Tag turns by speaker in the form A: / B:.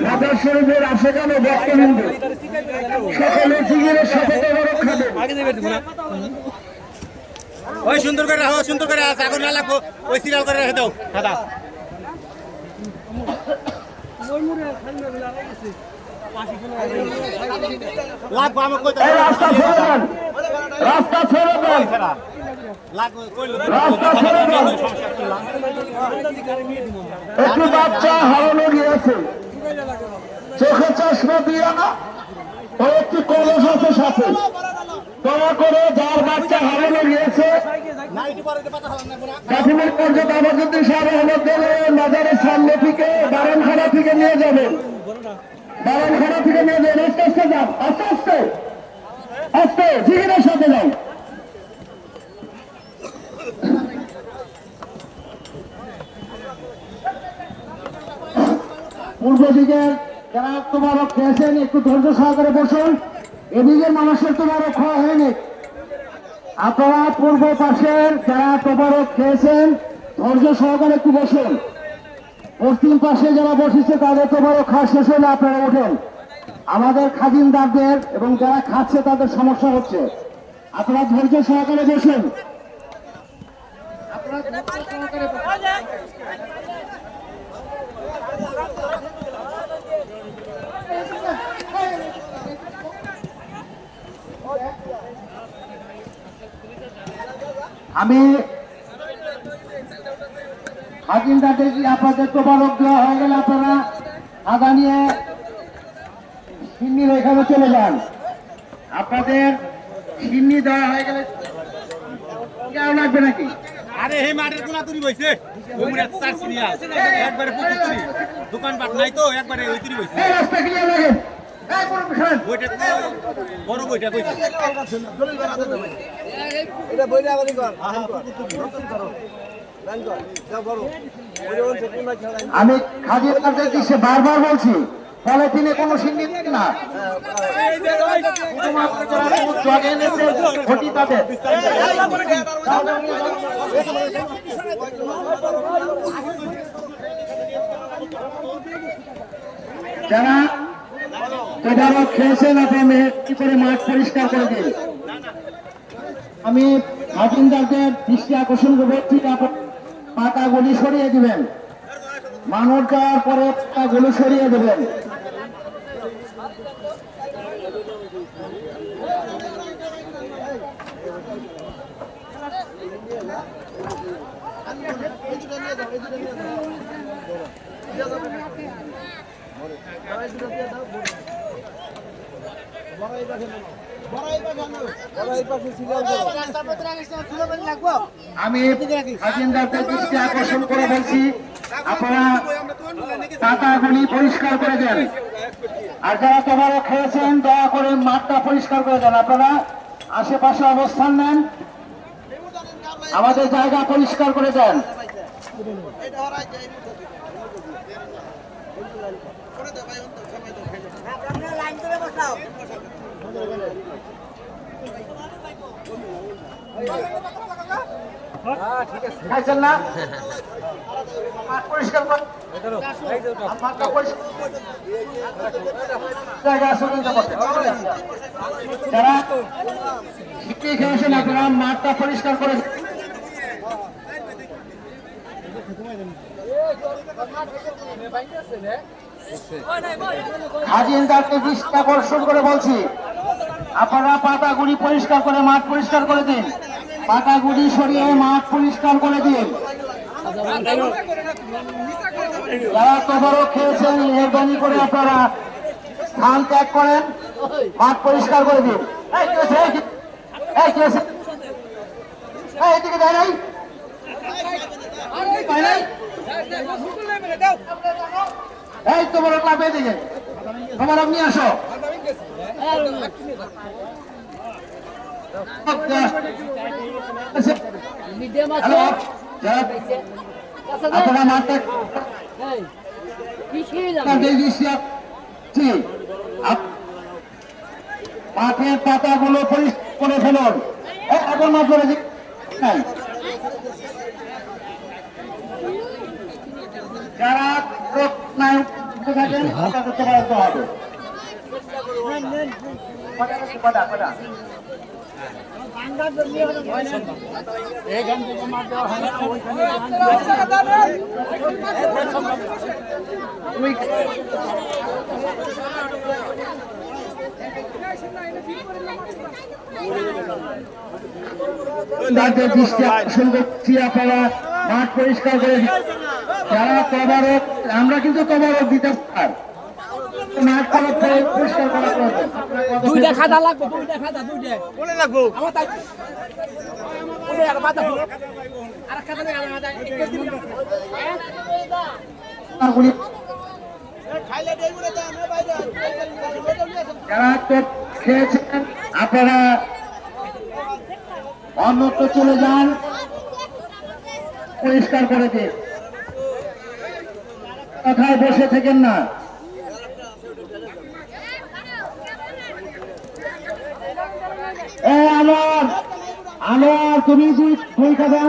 A: Mother শরীফের আশেখানে ভক্তবৃন্দ সকলে জিগিরের সাথে রক্ষা দেন।
B: ওই সুন্দর করে রাখো, সুন্দর করে আগুন না লাগবো, ওই সিরিয়াল করে রেখে দাও দাদা।
A: রাস্তা ছেড়ে দেন, রাস্তা ছেড়ে দেন, একটি বাচ্চা হারানো গিয়েছে, চোখে চশমা দিয়া ও একটি কলস আছে সাথে। দয়া করে যার বাচ্চা হারানো গিয়েছে প্রাথমিক পর্যায়ে আবাদুদ্দিন সাহেব আহমদ মাজারের সামনে থেকে বারানখানা থেকে নিয়ে যাবেন, বারানখানা থেকে নিয়ে যাবেন। আস্তে আস্তে যান, আস্তে আস্তে আস্তে জিগিরের সাথে যান। পূর্ব দিকের যারা তোবারক খেয়েছেন একটু ধৈর্য সহকারে বসুন। এদিকের মানুষের তোবারক খাওয়া হয়নি। আপনারা পূর্ব পাশের যারা তোবারক খেয়েছেন ধৈর্য সহকারে একটু বসুন। পশ্চিম পাশে যারা বসেছে তাদের তোবারক খাওয়া শেষ হলে আপনারা ওঠেন। আমাদের খাদিমদারদের এবং যারা খাচ্ছে তাদের সমস্যা হচ্ছে। আপনারা ধৈর্য সহকারে বসুন। আমি খাদিমদারদের আপনাদের তোবারক দেওয়া হয়ে গেলে আপনারা আদা নিয়ে সিন্নির এখানে চলে যান। আপনাদের সিন্নি দেওয়া হয়ে গেলে কেউ লাগবে নাকি?
B: আরে হে মাঠের কোনা তুরি বইছে, ওমরে চার সিরিয়া একবারে পুকুর তুরি, দোকানপাট নাই তো একবারে ওই তুরি বইছে।
A: এই রাস্তা ক্লিয়ার লাগেন, এই কোন বিষয়
B: বইটা তো বড় বইটা কইছে।
C: এটা বইটা আবার কর রান কর যা বড়
A: আমি খাদিমদারদের দিকে বারবার বলছি পলিথিনে কোনো সিন্নি দিন না। যারা তোবারক খেয়েছেন আপনারা কি করে মাঠ পরিষ্কার করে দিন। আমি খাদিমদারদের দৃষ্টি আকর্ষণ করবো, ঠিক পাতাগুলি সরিয়ে দিবেন, মানুষ যাওয়ার পরে পাতাগুলো সরিয়ে দেবেন। আমি খাদিমদারদের দৃষ্টি আকর্ষণ করে বলছি আপনারা পাতাগুলি পরিষ্কার করে দেন। আর যারা তোবারক খেয়েছেন দয়া করে মাঠটা পরিষ্কার করে দেন। আপনারা আশেপাশে অবস্থান নেন, আমাদের জায়গা পরিষ্কার করে দেন। খাইছেন না? পরিষ্কার যারা খেয়েছেন আপনারা মাঠটা পরিষ্কার করে খাদিমদারকে দৃষ্টি আকর্ষণ করে বলছি আপনারা পাতাগুলি পরিষ্কার করে মাঠ পরিষ্কার করে দিন, পাতাগুলি সরিয়ে মাঠ পরিষ্কার করে দিন। যারা তোবারক খেয়েছেন মেহরবানি করে আপনারা স্থান ত্যাগ করেন, মাঠ পরিষ্কার করে দিন। এদিকে যায় নাই, এই তোবারক লাভে দিকে তোবারক নিয়ে আসো। আপনারা মাঠটা মাঠের পাতাগুলো পরিষ্কার করে ফেলুন। এখন মাঠ করে যারা নাই থাকেন আপনাদের তদারক হবে। তাদের দৃষ্টি আকর্ষণ করছি, আপনারা মাঠ পরিষ্কার করে দিন। যারা তদারক, আমরা কিন্তু তদারক দিতে পার মাঠ পরিষ্কার করা প্রয়োজন।
D: দুইটা খাতা লাগবে, দুইটা খাতা, দুইটা
B: কোনে লাগবো
D: আমার তাই ওরে আর বাতা আর খাতা নেই আর খাতা
A: যারা তো খেয়েছেন আপনারা অন্যত্র চলে যান, পরিষ্কার করে দিন, কথায় বসে থাকেন না। আনোয়ার, তুমি দুই কাদা